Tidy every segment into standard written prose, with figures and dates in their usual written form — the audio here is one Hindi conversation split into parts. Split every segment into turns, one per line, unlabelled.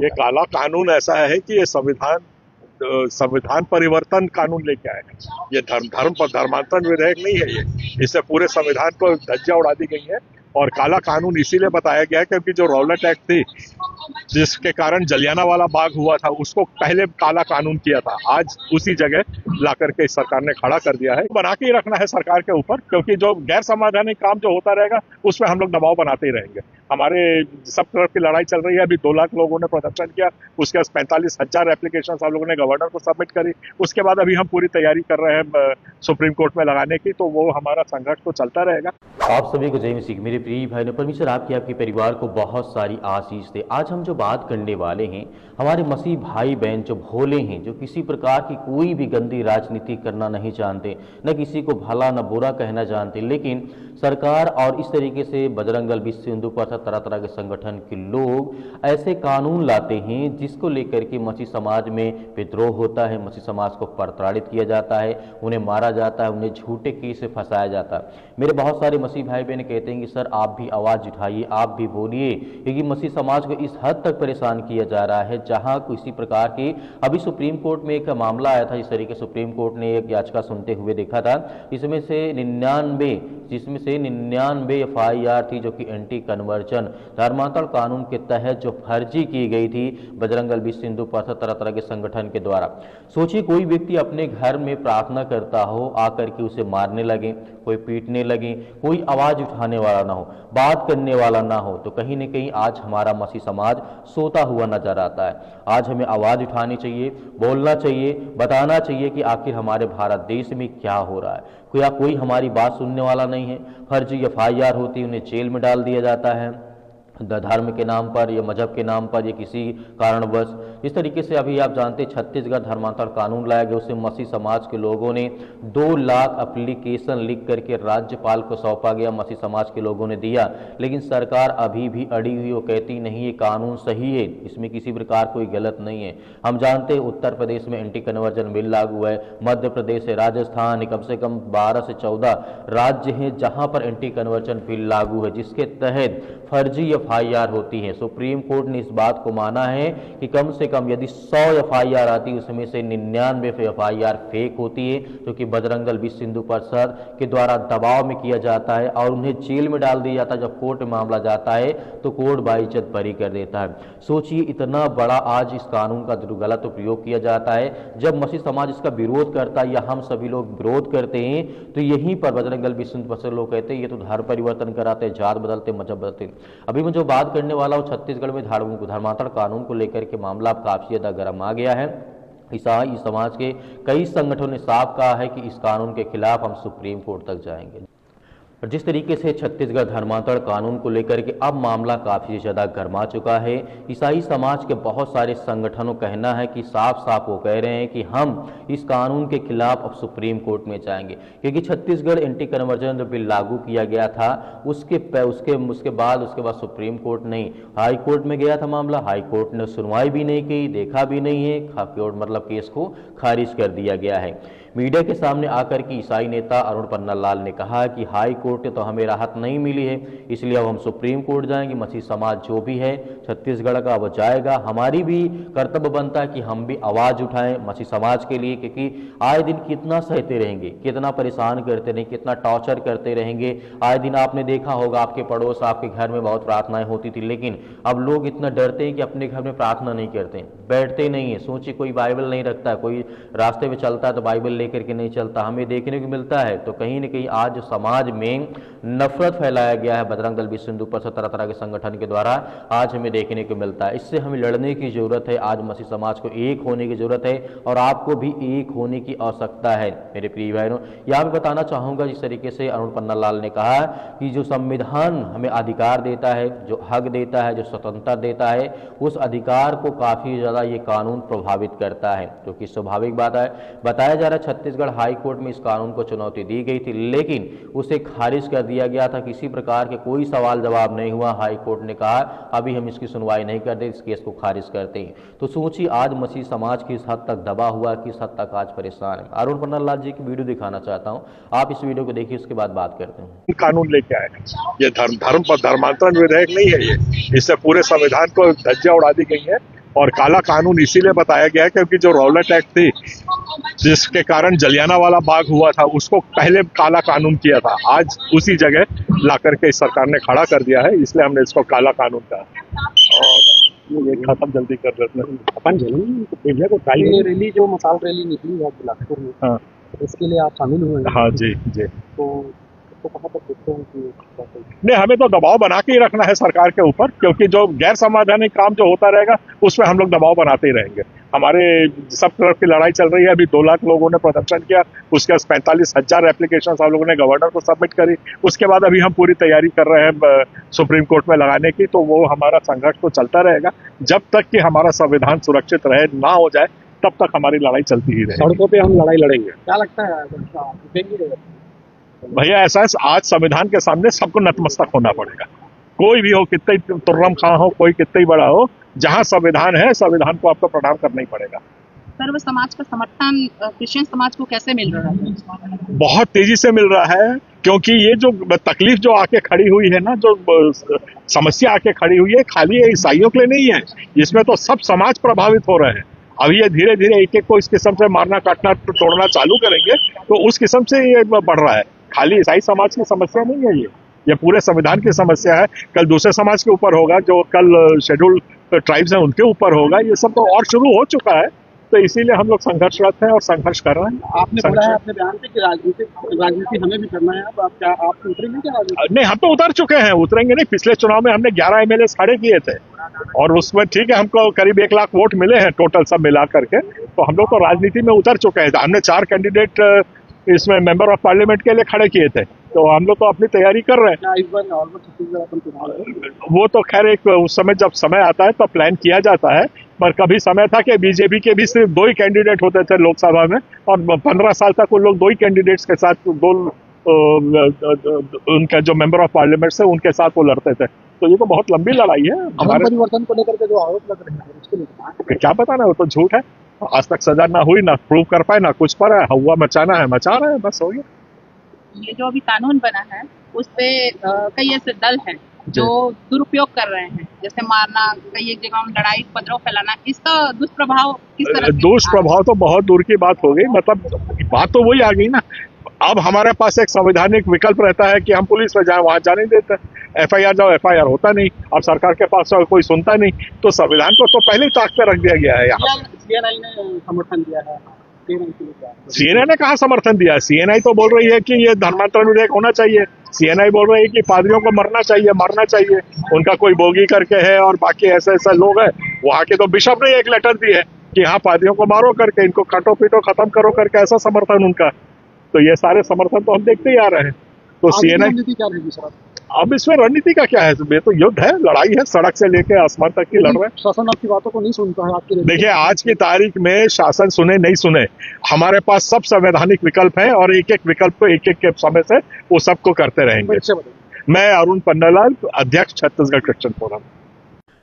ये काला कानून ऐसा है कि ये संविधान परिवर्तन कानून लेके आए हैं। ये धर्म पर धर्मांतरण विधेयक नहीं है। ये इससे पूरे संविधान को धज्जियां उड़ा दी गई है। और काला कानून इसीलिए बताया गया है क्योंकि जो रौलट एक्ट थी जिसके कारण जलियांवाला बाग हुआ था, उसको पहले काला कानून किया था, आज उसी जगह ला करके सरकार ने खड़ा कर दिया है। बना के ही रखना है सरकार के ऊपर, क्योंकि जो गैर संवैधानिक काम जो होता रहेगा उसमें हम लोग दबाव बनाते ही रहेंगे। हमारे सब तरफ की लड़ाई चल रही है। अभी 2 लाख लोगों ने प्रदर्शन किया, उसके बाद 45,000 एप्लीकेशन हम लोगों ने गवर्नर को सबमिट करी। उसके बाद अभी हम पूरी तैयारी कर रहे हैं सुप्रीम कोर्ट में लगाने की, तो वो हमारा संघर्ष तो चलता रहेगा।
आप सभी को जय मसीह। मेरे प्रिय भाई ने परमेश्वर आपके परिवार को बहुत सारी आशीष दे। आज हम जो बात करने वाले हैं, हमारे मसीह भाई बहन जो भोले हैं, जो किसी प्रकार की कोई भी गंदी राजनीति करना नहीं जानते, न किसी को भला न बुरा कहना जानते, लेकिन सरकार और इस तरीके से बजरंग दल, विश्व हिंदू परिषद, तरह तरह के संगठन के लोग ऐसे कानून लाते हैं जिसको लेकर के मसीह समाज में विद्रोह होता है, मसीह समाज को प्रताड़ित किया जाता है, उन्हें मारा जाता है, उन्हें झूठे केस से फंसाया जाता है। मेरे बहुत सारे मसीह भाई बहन कहते हैं कि सर आप भी आवाज़ उठाइए, आप भी बोलिए, क्योंकि मसीह समाज को इस हद तक परेशान किया जा रहा है जहां किसी प्रकार की अभी सुप्रीम कोर्ट में एक मामला आया था। इस तरीके सुप्रीम कोर्ट ने एक याचिका सुनते हुए देखा था, जिसमें से 99 FIR थी जो कि एंटी कन्वर्जन धर्मांतरण कानून के तहत जो फर्जी की गई थी बजरंग दल, विश्व हिंदू परिषद, तरह तरह के संगठन के द्वारा। सोचिए कोई व्यक्ति अपने घर में प्रार्थना करता हो, आकर के उसे मारने लगे, कोई पीटने लगे, कोई आवाज उठाने वाला ना हो, बात करने वाला ना हो, तो कहीं ना कहीं आज हमारा मसीह समाज सोता हुआ नजर आता है। आज हमें आवाज उठानी चाहिए, बोलना चाहिए, बताना चाहिए कि आखिर हमारे भारत देश में क्या हो रहा है। कोई हमारी बात सुनने वाला नहीं है। फर्जी FIR होती है, उन्हें जेल में डाल दिया जाता है धर्म के नाम पर या मजहब के नाम पर या किसी कारणवश। इस तरीके से अभी आप जानते हैं छत्तीसगढ़ धर्मांतरण कानून लाया गया, उससे मसीह समाज के लोगों ने 2 लाख एप्लीकेशन लिख करके राज्यपाल को सौंपा गया, मसीह समाज के लोगों ने दिया, लेकिन सरकार अभी भी अड़ी हुई, वो कहती नहीं ये कानून सही है, इसमें किसी प्रकार कोई गलत नहीं है। हम जानते हैं उत्तर प्रदेश में एंटी कन्वर्जन बिल लागू है, मध्य प्रदेश है, राजस्थान, कम से कम 12 से 14 राज्य हैं जहां पर एंटी कन्वर्जन बिल लागू है, जिसके तहत फर्जी FIR होती है। सुप्रीम कोर्ट ने इस बात को माना है कि कम से कम यदि 100 FIR आती, उसमें से 99 FIR फेक होती है, जो कि बजरंग दल, विश्व हिंदू परिषद के द्वारा दबाव में किया जाता है और उन्हें जेल में डाल दिया जाता है। जब कोर्ट में मामला जाता है तो कोर्ट बाइज्जत बरी कर देता है। सोचिए इतना बड़ा आज इस कानून का गलत उपयोग किया जाता है। जब मसीह समाज इसका विरोध करता है या हम सभी लोग विरोध करते हैं, तो यहीं पर बजरंग दल, विश्व हिंदू परिषद लोग कहते हैं ये तो धर्म परिवर्तन कराते, जात बदलते, मजहब बदलते। अभी मैं जो बात करने वाला हूँ, छत्तीसगढ़ में धर्मांतरण कानून को लेकर के मामला काफी ज्यादा गर्म आ गया है। ईसाई समाज के कई संगठनों ने साफ कहा है कि इस कानून के खिलाफ हम सुप्रीम कोर्ट तक जाएंगे। और जिस तरीके से छत्तीसगढ़ धर्मांतरण कानून को लेकर के अब मामला काफ़ी ज़्यादा गर्मा चुका है, ईसाई समाज के बहुत सारे संगठनों का कहना है कि साफ साफ वो कह रहे हैं कि हम इस कानून के खिलाफ अब सुप्रीम कोर्ट में जाएंगे, क्योंकि छत्तीसगढ़ एंटी कन्वर्जन जो बिल लागू किया गया था उसके बाद सुप्रीम कोर्ट नहीं, हाई कोर्ट में गया था मामला। हाई कोर्ट ने सुनवाई भी नहीं की, देखा भी नहीं है, मतलब केस को खारिज कर दिया गया है। मीडिया के सामने आकर के ईसाई नेता अरुण पन्नालाल ने कहा कि हाई कोर्ट तो हमें राहत नहीं मिली है, इसलिए अब हम सुप्रीम कोर्ट जाएंगे। मसीह समाज जो भी है छत्तीसगढ़ का वो जाएगा। हमारी भी कर्तव्य बनता है कि हम भी आवाज़ उठाएं मसीह समाज के लिए, क्योंकि आए दिन कितना सहते रहेंगे, कितना परेशान करते रहेंगे, कितना टॉर्चर करते रहेंगे। आए दिन आपने देखा होगा आपके पड़ोस, आपके घर में बहुत प्रार्थनाएं होती थी, लेकिन अब लोग इतना डरते हैं कि अपने घर में प्रार्थना नहीं करते, बैठते नहीं है। सोचिए कोई बाइबल नहीं रखता, कोई रास्ते में चलता है तो बाइबल लेकर के नहीं चलता। हमें देखने को मिलता है तो कहीं न कहीं आज समाज में नफरत फैलाया गया है बजरंग दल, विश्व हिंदू परिषद, तरह तरह के संगठन के द्वारा आज हमें देखने को मिलता है। इससे हमें लड़ने की जरूरत है। आज मसीह समाज को एक होने की जरूरत है और आपको भी एक होने की आवश्यकता है। मेरे प्रिय भाइयों, यहाँ भी बताना चाहूंगा जिस तरीके से अरुण पन्नालाल ने कहा कि जो संविधान हमें अधिकार देता है, जो हक देता है, जो स्वतंत्रता देता है, उस अधिकार को काफी ज्यादा ये कानून प्रभावित करता है, जो कि स्वाभाविक बात है। बताया जा रहा है छत्तीसगढ़ हाई कोर्ट में इस कानून को चुनौती दी गई थी, लेकिन उसे खारिज कर दिया गया था। किसी प्रकार के कोई सवाल जवाब नहीं हुआ। हाई कोर्ट ने कहा अभी हम इसकी सुनवाई नहीं करते, इस केस को खारिज करते हैं। तो सोचिए आज मसीह समाज किस हद तक दबा हुआ, किस हद तक आज परेशान है। अरुण पन्नालाल जी की वीडियो दिखाना चाहता हूं, आप इस वीडियो को देखिए, उसके बाद बात करते हैं।
कानून लेके आए हैं, ये धर्म पर धर्मांतरण विधेयक नहीं है। ये इससे पूरे संविधान को धज्जियां उड़ा दी गई है और काला कानून इसीलिए बताया गया है क्योंकि जो रौलट एक्ट थी जिसके कारण जलियांवाला बाग हुआ था उसको पहले काला कानून किया था, आज उसी जगह ला करके इस सरकार ने खड़ा कर दिया है, इसलिए हमने इसको काला कानून कहा। और ये खत्म जल्दी कर देते हैं अपन
रैली जो मसाल रैली निकली है बिलासपुर में,
हाँ
इसके लिए आप शामिल हुए हैं?
हाँ जी जी।
तो कहाँ तक देखते हैं कि
नहीं, हमें तो दबाव बना के ही रखना है सरकार के ऊपर, क्योंकि जो गैर संवैधानिक काम जो होता रहेगा उसमें हम लोग दबाव बनाते ही रहेंगे। हमारे सब तरफ की लड़ाई चल रही है, अभी 2 लाख लोगों ने प्रदर्शन किया, उसके बाद 45,000 एप्लीकेशन हम लोगों ने गवर्नर को सबमिट करी, उसके बाद अभी हम पूरी तैयारी कर रहे हैं सुप्रीम कोर्ट में लगाने की। तो वो हमारा संघर्ष तो चलता रहेगा जब तक कि हमारा संविधान सुरक्षित रहे ना हो जाए, तब तक हमारी लड़ाई चलती ही रहेगी।
सड़कों पे हम लड़ाई लड़ेंगे, क्या लगता है
भैया? ऐसा है, आज संविधान के सामने सबको नतमस्तक होना पड़ेगा, कोई भी हो, कितना ही तुर्रम खां हो, कोई कितना ही बड़ा हो, जहां संविधान है संविधान को आपको प्रणाम करना ही पड़ेगा।
सर्व समाज का समर्थन क्रिश्चियन समाज को कैसे मिल रहा है?
बहुत तेजी से मिल रहा है, क्योंकि ये जो तकलीफ जो आके खड़ी हुई है ना, जो समस्या आके खड़ी हुई है, खाली ये ईसाइयों के लिए नहीं है, इसमें तो सब समाज प्रभावित हो रहे हैं। अब ये धीरे धीरे एक एक को इस किस्म से मारना काटना तोड़ना चालू करेंगे तो उस किस्म से ये बढ़ रहा है। खाली ईसाई समाज की समस्या नहीं है, ये पूरे संविधान की समस्या है। कल दूसरे समाज के ऊपर होगा, जो कल शेड्यूल्ड ट्राइब्स हैं उनके ऊपर होगा, ये सब तो और शुरू हो चुका है। तो इसीलिए हम लोग संघर्षरत हैं और संघर्ष कर रहे हैं।
आपने बोला है अपने बयान से कि राजनीति हमें भी करना है, अब आप उतरेंगे क्या राजनीति?
नहीं, हम तो उतर चुके हैं, उतरेंगे नहीं। पिछले चुनाव में हमने 11 MLA खड़े किए थे और उसमें ठीक है हमको करीब 1 लाख वोट मिले हैं टोटल सब मिला करके, तो हम लोग तो राजनीति में उतर चुके हैं। हमने 4 कैंडिडेट इसमें मेंबर ऑफ पार्लियामेंट के लिए खड़े किए थे, तो हम लोग तो अपनी तैयारी कर रहे हैं।
इस बार ऑलमोस्ट छत्तीसगढ़ अपन चुनाव,
वो तो खैर एक उस समय जब समय आता है तो प्लान किया जाता है, पर कभी समय था कि बीजेपी के भी सिर्फ 2 ही कैंडिडेट होते थे लोकसभा में, और 15 साल तक वो लोग 2 ही कैंडिडेट्स के साथ, 2 उनका जो मेंबर ऑफ पार्लियामेंट है उनके साथ वो लड़ते थे। तो ये तो बहुत लंबी लड़ाई है। हमारे
परिवर्तन को लेकर के जो आरोप लग रहे हैं उसके लिए
क्या बताना, वो तो झूठ है। आज तक सजा ना हुई, ना प्रूव कर पाए, ना कुछ पर है। हुआ मचाना है, मचा रहे हैं, बस हो गया।
ये जो अभी कानून बना है उस पे कई ऐसे दल हैं जो दुरुपयोग कर रहे हैं, जैसे मारना, कई एक जगह लड़ाई उपद्रव फैलाना, इसका दुष्प्रभाव किस तरह?
दुष्प्रभाव तो बहुत दूर की बात हो गई, मतलब बात तो वही आ गई ना। अब हमारे पास एक संवैधानिक विकल्प रहता है कि हम पुलिस में जाए, वहां जाने देते हैं। FIR जाओ, FIR होता नहीं। अब सरकार के पास कोई सुनता नहीं, तो संविधान को तो पहले ही ताक पे रख दिया गया है। यहाँ
CNI ने समर्थन दिया है,
CNI ने कहा समर्थन दिया है? CNI तो बोल रही है कि ये धर्मांतरण विधेयक होना चाहिए। CNI बोल रही है कि पादरियों को मरना चाहिए, मारना चाहिए। उनका कोई बोगी करके है और बाकी ऐसे ऐसे लोग हैं। वहां के तो बिशप ने एक लेटर दी है कि हाँ पादरियों को मारो करके, इनको काटो पीटो खत्म करो करके, ऐसा समर्थन उनका। तो ये सारे समर्थन तो हम देखते ही आ रहे हैं। तो CNI
क्या रहेगी सर?
अब इसमें रणनीति का क्या है? ये तो युद्ध है, लड़ाई है, सड़क से लेके आसमान तक की लड़ रहे हैं।
शासन आपकी बातों को नहीं सुनता है आपकी?
देखिए, आज की तारीख में शासन सुने नहीं सुने, हमारे पास सब संवैधानिक विकल्प हैं और एक एक विकल्प को एक एक के समय से वो सबको करते रहेंगे। मैं अरुण पन्नालाल, अध्यक्ष छत्तीसगढ़ क्रिश्चियन फोरम।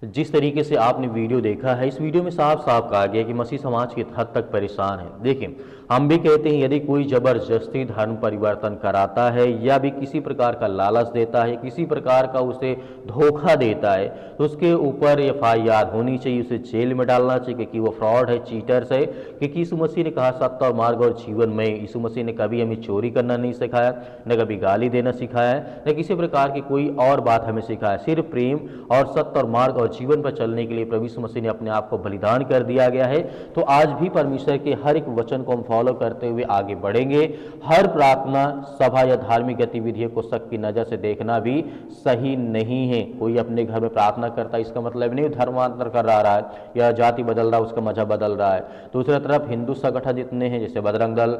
जिस तरीके से आपने वीडियो देखा है, इस वीडियो में साफ साफ कहा गया कि मसीह समाज किस हद तक परेशान है। देखिए, हम भी कहते हैं यदि कोई जबरदस्ती धर्म परिवर्तन कराता है या भी किसी प्रकार का लालच देता है, किसी प्रकार का उसे धोखा देता है, तो उसके ऊपर FIR होनी चाहिए, उसे जेल में डालना चाहिए क्योंकि वो फ्रॉड है, चीटर्स है। क्योंकि यीशु मसीह ने कहा सत्य और मार्ग और जीवन में। यीशु मसीह ने कभी हमें चोरी करना नहीं सिखाया, न कभी गाली देना सिखाया, न किसी प्रकार की कोई और बात हमें सिखाया। सिर्फ प्रेम और सत्य और मार्ग और जीवन पर चलने के लिए प्रभु यीशु मसीह ने अपने आप को बलिदान कर दिया गया है। तो आज भी परमेश्वर के हर एक वचन को हम फॉलो करते हुए आगे बढ़ेंगे। हर प्रार्थना सभा या धार्मिक गतिविधियों को शक की नजर से देखना भी सही नहीं है। कोई अपने घर में प्रार्थना करता है, इसका मतलब नहीं धर्मांतर कर रहा है या जाति बदल रहा है, उसका मजहब बदल रहा है। दूसरी तरफ हिंदू संगठन जितने हैं, जैसे बजरंग दल,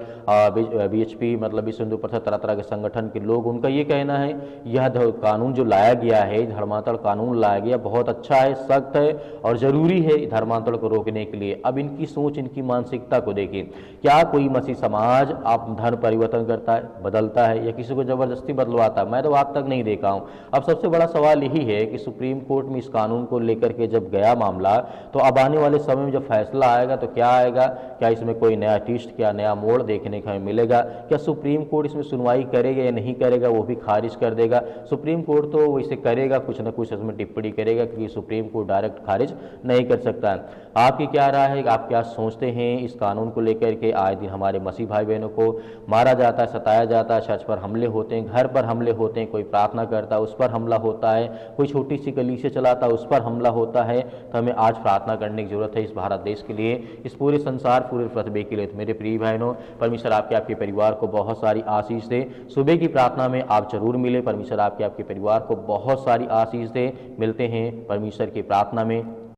BHP मतलब विश्व हिंदू परिषद, तरह तरह के संगठन के लोग, उनका ये कहना है यह कानून जो लाया गया है, धर्मांतरण कानून लाया गया, बहुत अच्छा है, सख्त है और जरूरी है धर्मांतरण को रोकने के लिए। अब इनकी सोच, इनकी मानसिकता को देखिए। क्या क्या कोई मसीह समाज आप धर्म परिवर्तन करता है, बदलता है, या किसी को जबरदस्ती बदलवाता है? मैं तो आज तक नहीं देखा हूँ। अब सबसे बड़ा सवाल यही है कि सुप्रीम कोर्ट में इस कानून को लेकर के जब गया मामला, तो अब आने वाले समय में जब फैसला आएगा तो क्या आएगा? क्या इसमें कोई नया ट्विस्ट, क्या नया मोड़ देखने को मिलेगा? क्या सुप्रीम कोर्ट इसमें सुनवाई करेगा या नहीं करेगा, वो भी खारिज कर देगा? सुप्रीम कोर्ट तो वैसे करेगा, कुछ ना कुछ इसमें टिप्पणी करेगा, क्योंकि सुप्रीम कोर्ट डायरेक्ट खारिज नहीं कर सकता है। आपकी क्या राय है? आप क्या सोचते हैं इस कानून को लेकर के? आए दिन हमारे मसीह भाई बहनों को मारा जाता है, सताया जाता है, चर्च पर हमले होते हैं, घर पर हमले होते हैं, कोई प्रार्थना करता है उस पर हमला होता है, कोई छोटी सी कलीसिया चलाता है उस पर हमला होता है। तो हमें आज प्रार्थना करने की जरूरत है इस भारत देश के लिए, इस पूरे संसार, पूरे पृथ्वी के लिए। तो मेरे प्रिय बहनों, परमेश्वर आपके परिवार को बहुत सारी आशीष दे। सुबह की प्रार्थना में आप जरूर मिले। परमेश्वर आपके परिवार को बहुत सारी आशीष दे। मिलते हैं परमेश्वर की प्रार्थना में।